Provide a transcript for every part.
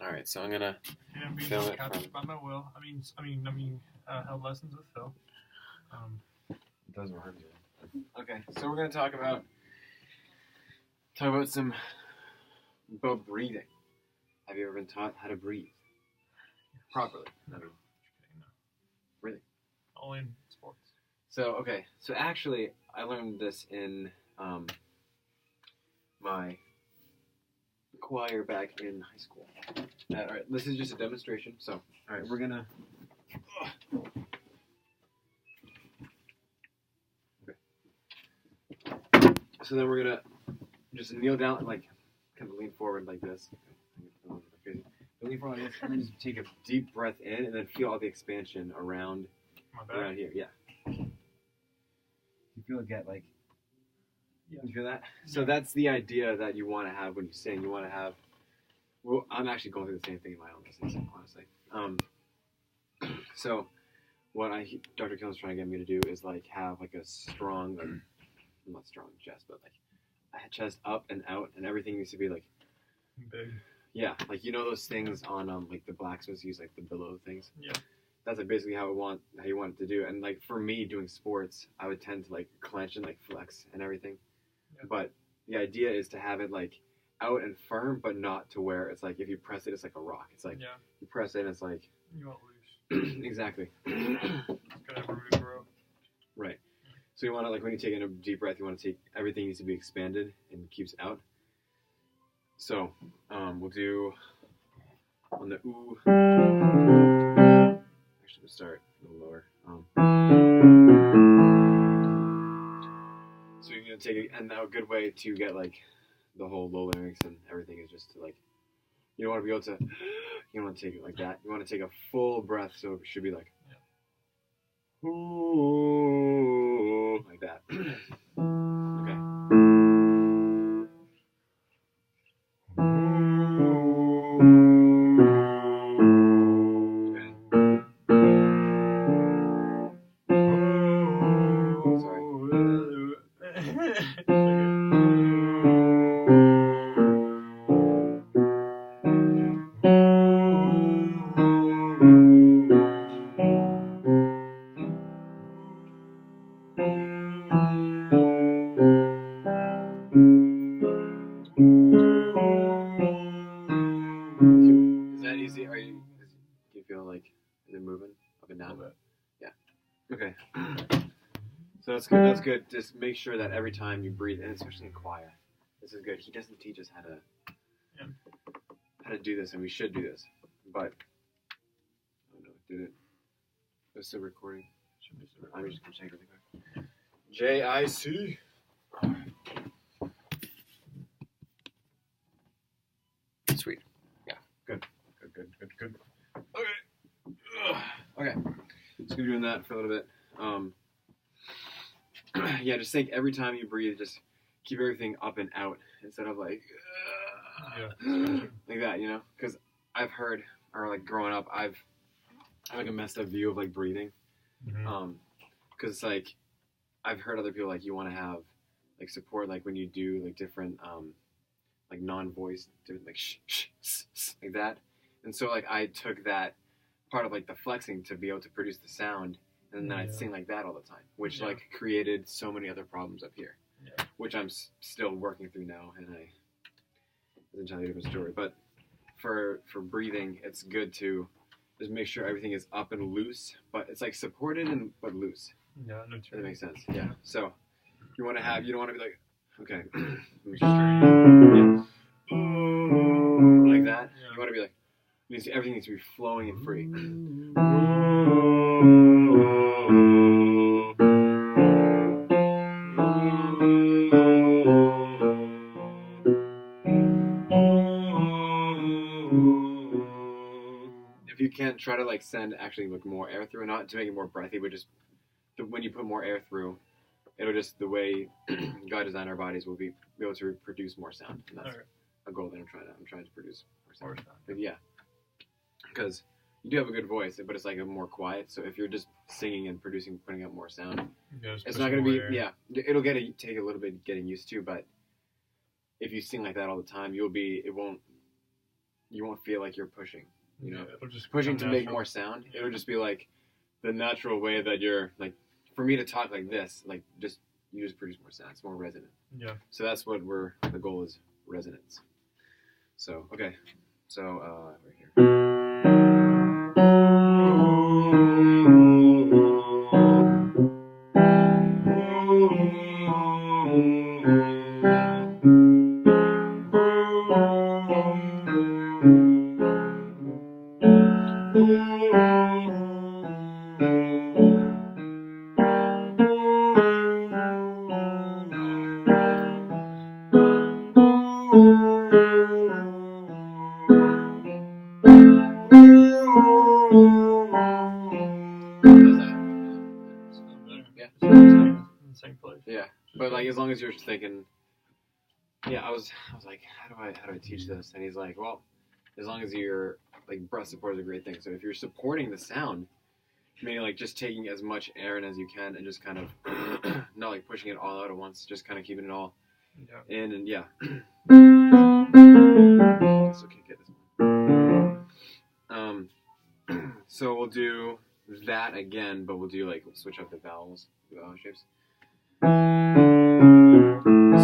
All right, so I'm gonna And being film it captured from. by my will. Held lessons with Phil. It doesn't hurt me. Okay, so we're gonna talk about some about breathing. Have you ever been taught how to breathe properly? No. No. No. Really? Only in sports. So actually, I learned this in my choir back in high school. All right, this is just a demonstration. So, all right, we're gonna. Okay. So then we're gonna just kneel down, like, kind of lean forward like this. Lean forward like this, and then just take a deep breath in, and then feel all the expansion around here. Yeah. You feel it get like. Yeah. You feel that? So that's the idea that you want to have when you sing. You want to have. Well, I'm actually going through the same thing in my own lessons, honestly. So, what Dr. Killen's trying to get me to do is like have like a strong, like, not strong chest, but like a chest up and out, and everything needs to be like big. Yeah, like those things on like the blacksmiths use, like the billow things. Yeah. That's like basically how you want it to do. And like for me doing sports, I would tend to like clench and like flex and everything. Yeah. But the idea is to have it like out and firm, but not to where it's like if you press it, it's like a rock. It's like you press it, and it's like you want loose. Exactly. It's gotta have room to grow. Right. So you want to like when you take in a deep breath, you want to take everything needs to be expanded and keeps out. So we'll do on the ooh. Actually, we'll start a little lower. So you're gonna take it, and now a good way to get like the whole low larynx and everything is just to like you don't want to be able to. You don't want to take it like that. You want to take a full breath, so it should be like ooh, like that. Okay. Do you feel like they're moving up and down? Yeah. Okay. So that's good. That's good. Just make sure that every time you breathe, and especially in choir, this is good. He doesn't teach us how to do this, and we should do this. But oh no, did it? It's still recording. Should be still recording. I'm just gonna check really quick. JIC. Sweet. Yeah. Good. Okay. So we're doing that for a little bit. Yeah, just think every time you breathe, just keep everything up and out instead of like like that, because I've heard, or like growing up, I have like a messed up view of like breathing, because it's like I've heard other people like you want to have like support like when you do like different like non-voice like like that, and so like I took that part of like the flexing to be able to produce the sound, and then I'd sing like that all the time, which like created so many other problems up here, which I'm still working through now, and it's an entirely different story. But for breathing, it's good to just make sure everything is up and loose, but it's like supported and but loose. Yeah, no, that makes sense. Yeah. So you don't want to be like, okay, like that. You want to be like, everything needs to be flowing and free. If you can, try to like send actually like more air through, not to make it more breathy, but just when you put more air through, it'll just the way God designed our bodies will be able to produce more sound. And that's a goal that I'm trying to produce more sound. But yeah, because you do have a good voice, but it's like a more quiet. So if you're just singing and putting out more sound, it's not going to be it'll take a little bit getting used to. But if you sing like that all the time, you you won't feel like you're pushing. You know, it'll just pushing become to make natural. more sound. It'll just be like the natural way that you're like. For me to talk like this, like you just produce more sound. It's more resonant. Yeah. So that's what the goal is, resonance. So okay, so right here. Same place. Yeah, but like as long as you're just thinking, yeah, I was like, how do I teach this? And he's like, well, as long as you're like breath support is a great thing. So if you're supporting the sound, meaning like just taking as much air in as you can and just kind of not like pushing it all out at once, just kind of keeping it all in and yeah. Still can't get this one. So we'll do that again, but we'll switch up the vowels, the vowel shapes.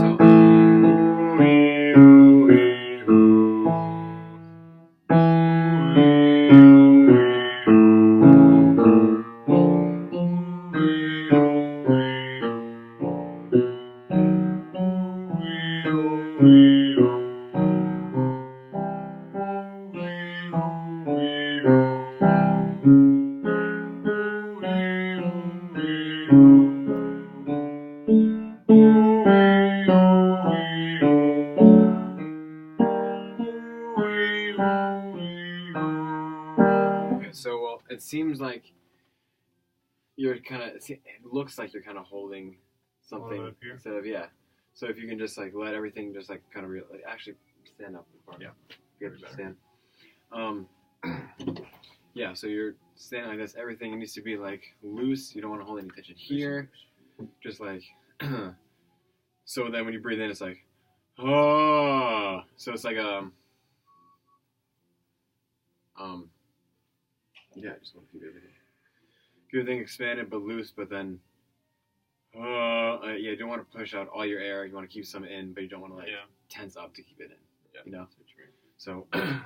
So. So, well, it seems like you're it looks like you're kind of holding something instead of, yeah. So if you can just like let everything just like kind of actually stand up. Yeah. You have to stand. Yeah, so you're standing like this. Everything needs to be like loose. You don't want to hold any tension here. Just like, so then when you breathe in, it's like, oh. So it's like, yeah, I just want to keep everything. Keep everything expanded but loose, but then, yeah, you don't want to push out all your air. You want to keep some in, but you don't want to tense up to keep it in. Yeah. You know? So, okay. I'm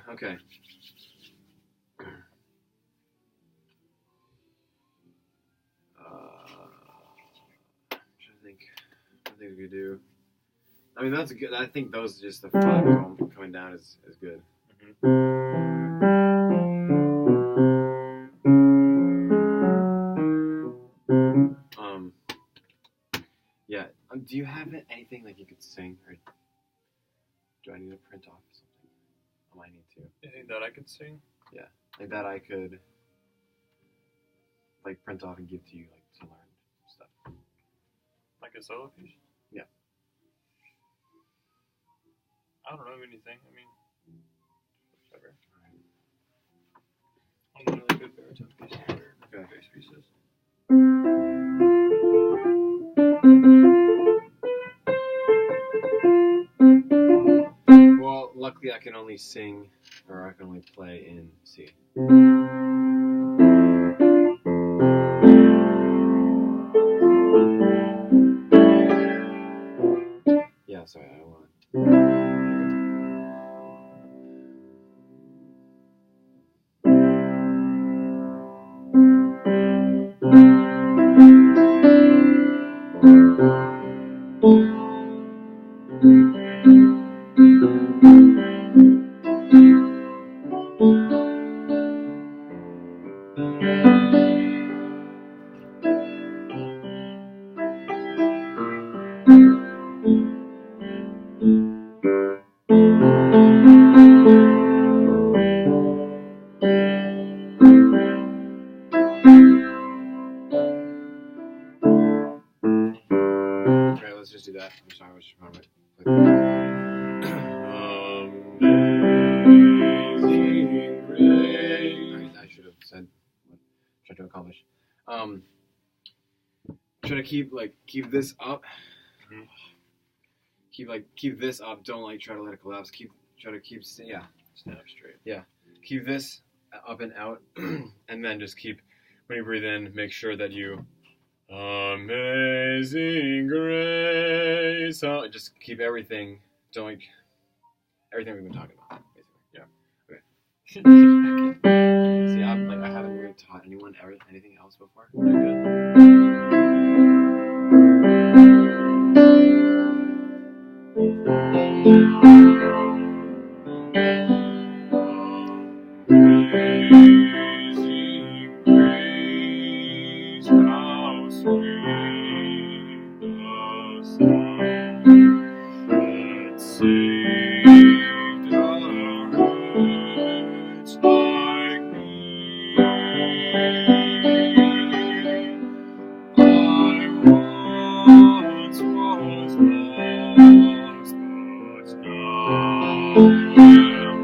trying to think. I think we could do. I mean, that's good. I think those just the 5 coming down is good. Yeah. Do you have anything like you could sing, or do I need to print off something? I might need to. Anything that I could sing? Yeah, like that I could like print off and give to you, like to learn stuff. Like a solo piece? Yeah. I don't know anything. I mean, whatever. I'm not really good baritone pieces or bass pieces. Well, luckily I can only sing, or I can only play in C. Yeah, sorry, I want. Okay, let's just do that. I'm sorry, I was just trying to play. Amazing grace. I should have said what I'm trying to accomplish. Try to keep this up. Keep this up. Don't try to let it collapse. Try to keep Stand up straight. Keep this up and out, and then just keep, when you breathe in, make sure that you, Amazing Grace. So just keep everything, everything we've been talking about, basically. Yeah. Okay. See, I haven't really taught anyone anything else before. Pretty good. Amazing grace, how sweet the sound that saved a wretch like me. I once was lost, but now am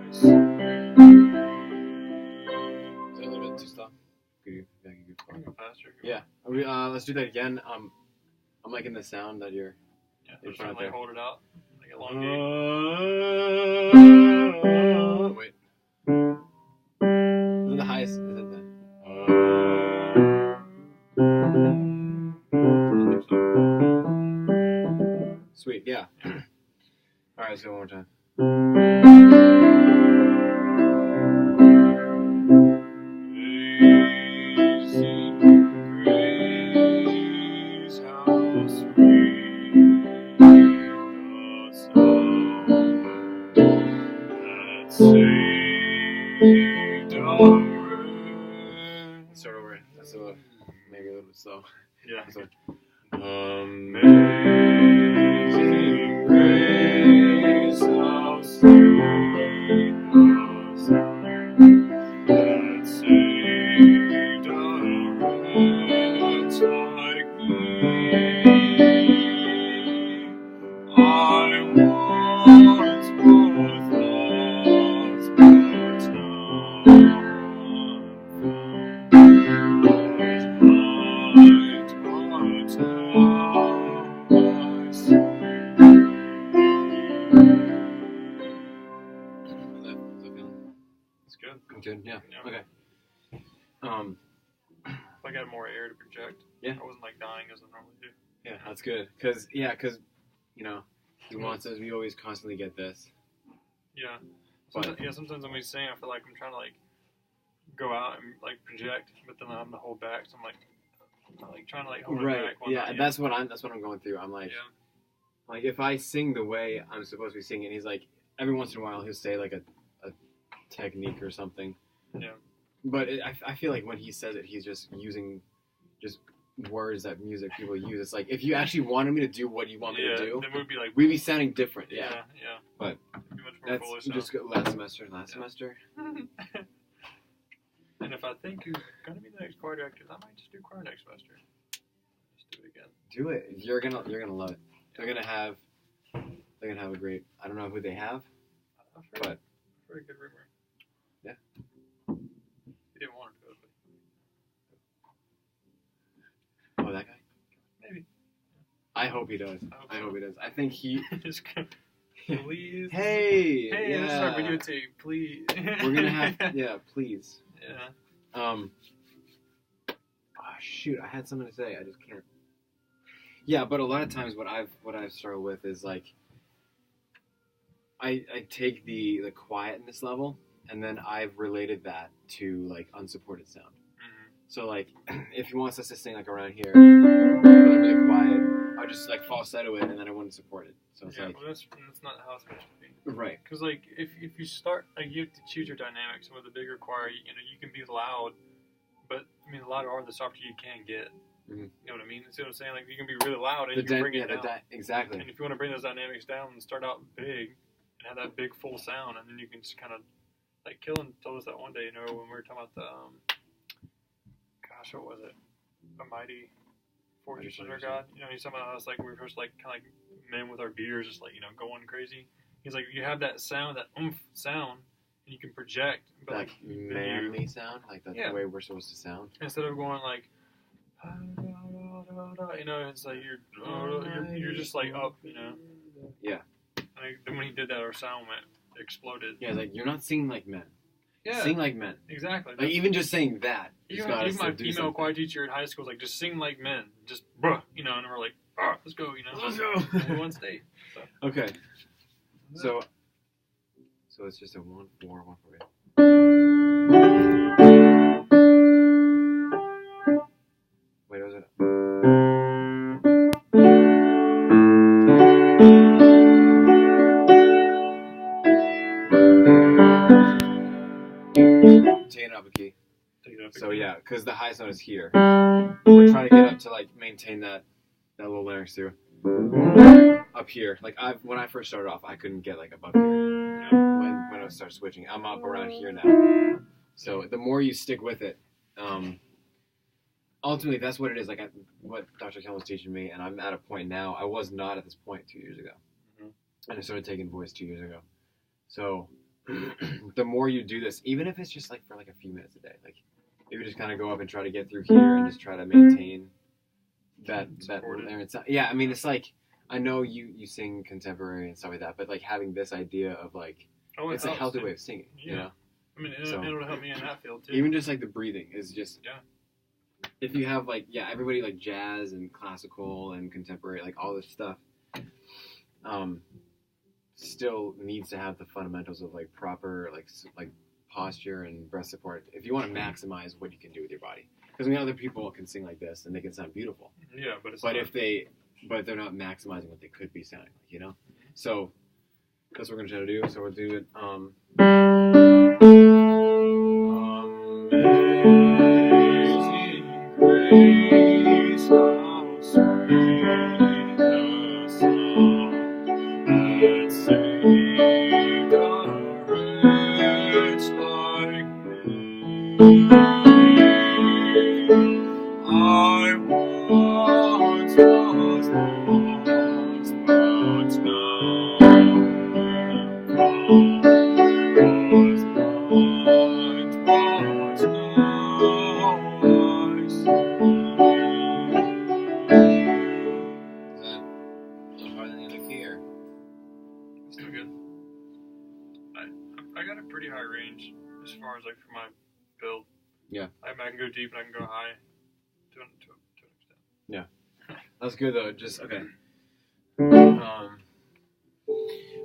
Is that a little bit too slow? Good. Faster. Yeah. Let's do that again. I'm liking the sound that you're. Yeah. In Just front trying to there. hold it out. Like elongate. Wait. Is it the highest? Is it the? Sweet. Yeah. All right. Let's go one more time. Amazing grace, how sweet the sound that saved a wretch. Start over. That's maybe a little bit slow. Yeah. So, Amazing grace, how sweet the sound that saved a wretch like me. I once was lost, but now It's good. Good. Yeah. Yeah. Okay. If I got more air to project. Yeah. I wasn't like dying as I normally do. Yeah, that's good. Cause you know, he wants us. We always constantly get this. Yeah. But- Sometimes when we sing, I feel like I'm trying to like go out and like project, but then I'm to hold back. So I'm like trying to like hold it Right. back. while Yeah. not- That's what I'm going through. I'm like, Yeah. like if I sing the way I'm supposed to be singing, he's like, every once in a while he'll say like a technique or something. Yeah. But I feel like when he says it, he's just using just words that music people use. It's like if you actually wanted me to do what you want me to do, then we'd be like, we'd be sounding different. Yeah. yeah. But It'd be much more that's foolish. just last semester. And if I think who's gonna be the next choir director, I might just do choir next semester. Just do it again. Do it. You're gonna love it. They're gonna have a great. I don't know who they have. I've heard, But- heard a good rumor. Yeah. He didn't want to do it, Oh, that guy. Maybe. I hope he does. I hope so. I think he. but just please. Hey. Hey, yeah. this is our videotape, please. We're gonna have. Yeah, please. Yeah. Oh, shoot, I had something to say. I just can't. Yeah, but a lot of times what I've struggled with is like I take the quietness level and then I've related that to like unsupported sound. Mm-hmm. So like if he wants us to sing like around here, really quiet, I'll just like falsetto it and then I wouldn't support it. So it's Yeah, like well, that's not how it's supposed to be. right. Because like if you start like you have to choose your dynamics. And with a bigger choir, you know you can be loud, but I mean the louder are the softer you can get. Mhm. You know what I mean? See what I'm saying? Like you can be really loud and The you can bring yeah, it down. exactly. And if you want to bring those dynamics down and start out big and have that big full sound, and then you can just kind of like Killen told us that one day. You know when we were talking about the gosh, what was it? A mighty fortress under God. You know, he's talking about us like we're just like kind of like men with our beards, just like going crazy. He's like you have that sound, that oomph sound, and you can project, but That like manly sound, like that's Yeah. the way we're supposed to sound. instead of going like da, da, you know, it's like you're just like up, you know. Yeah. And then when he did that, our sound exploded. Yeah, like you're not singing like men. Yeah. Sing like men. Exactly. Like even just saying that. Even my female choir teacher at high school was like, just sing like men, just bruh, you know, and we're like, let's go, you know. Let's go. We won state. So. Okay. So it's just a 1-4, 1-4. Wait, was it? Take it up a key. So yeah, because the highest note is here. We're trying to get up to like maintain that little larynx too. Up here, like when I first started off, I couldn't get like above here. When I start switching, I'm up around here now. So the more you stick with it, ultimately that's what it is. Like what Dr. Kelly was teaching me, and I'm at a point now. I was not at this point 2 years ago, and I started taking voice 2 years ago. So the more you do this, even if it's just like for like a few minutes a day, like maybe just kind of go up and try to get through here and just try to maintain that larynx. Yeah, I mean it's like. I know you sing contemporary and stuff like that, but like having this idea of like it's a healthy way of singing, you know. I mean, it'll help me in that field too. Even just like the breathing is just If you have like everybody like jazz and classical and contemporary, like all this stuff, still needs to have the fundamentals of like proper like posture and breath support if you want to maximize what you can do with your body. Because I mean, other people can sing like this and they can sound beautiful. Yeah, but but they're not maximizing what they could be sounding like, you know? So that's what we're going to try to do. So we'll do it. Amazing grace, how sweet the sound that saved a wretch like me. I once was lost, but now am found. Was blind, but now I see. Is that a little harder than the other key, or? Still good. I got a pretty high range as far as like for my build. Yeah. I can go deep and I can go high to an extent. Yeah. That's good though. Just okay.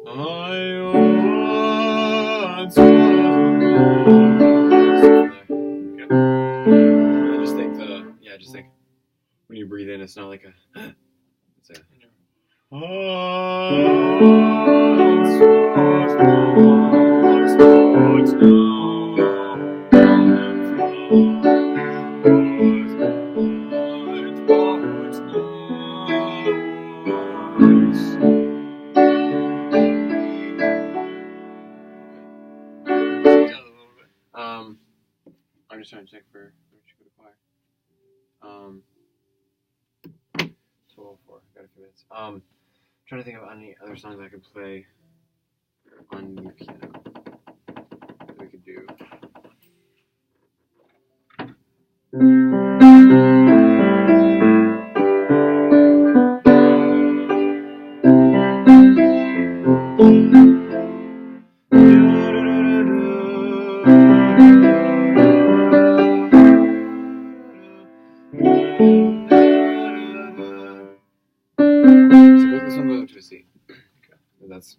I once was Just think when you breathe in, it's not like a. It's a. once was lost, but now am found. Was blind, but now I see. I'm just trying to check for where you go to choir. 12:04. Got a few minutes. Trying to think of any other songs I could play on the piano that we could do. This one goes up to a C. Okay. That's.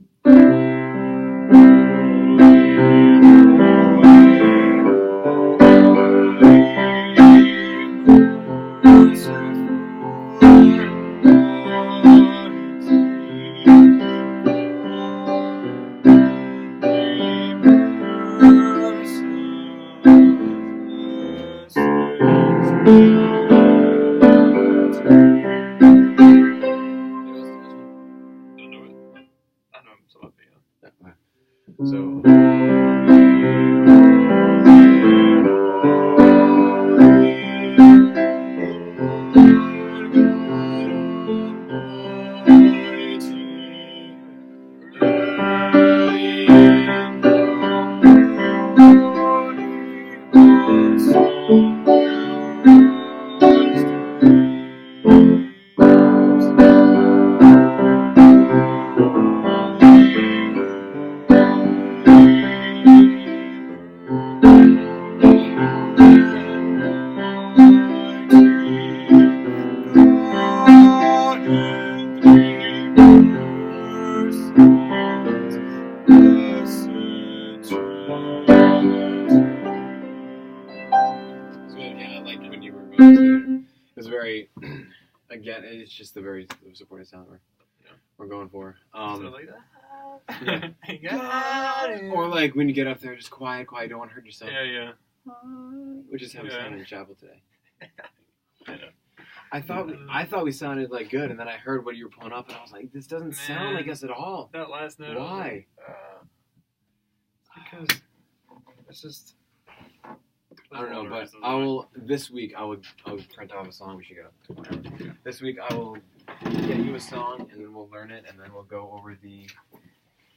So it's just the very supportive sound Yeah. we're going for. So like yeah. you got it. Or like when you get up there, just quiet, don't want to hurt yourself. Yeah. Which is how we Yeah. sounded in chapel today. I know. I thought we sounded like good, and then I heard what you were pulling up, and I was like, this doesn't sound like us at all. That last note. Why? Because it's just. I don't know, but I will this week. I will print off a song. We should go. This week I will get you a song, and then we'll learn it, and then we'll go over the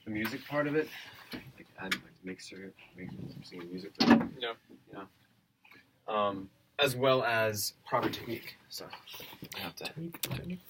music part of it. Like add like make some singing music. Yeah. As well as proper technique. So I have to. Technique.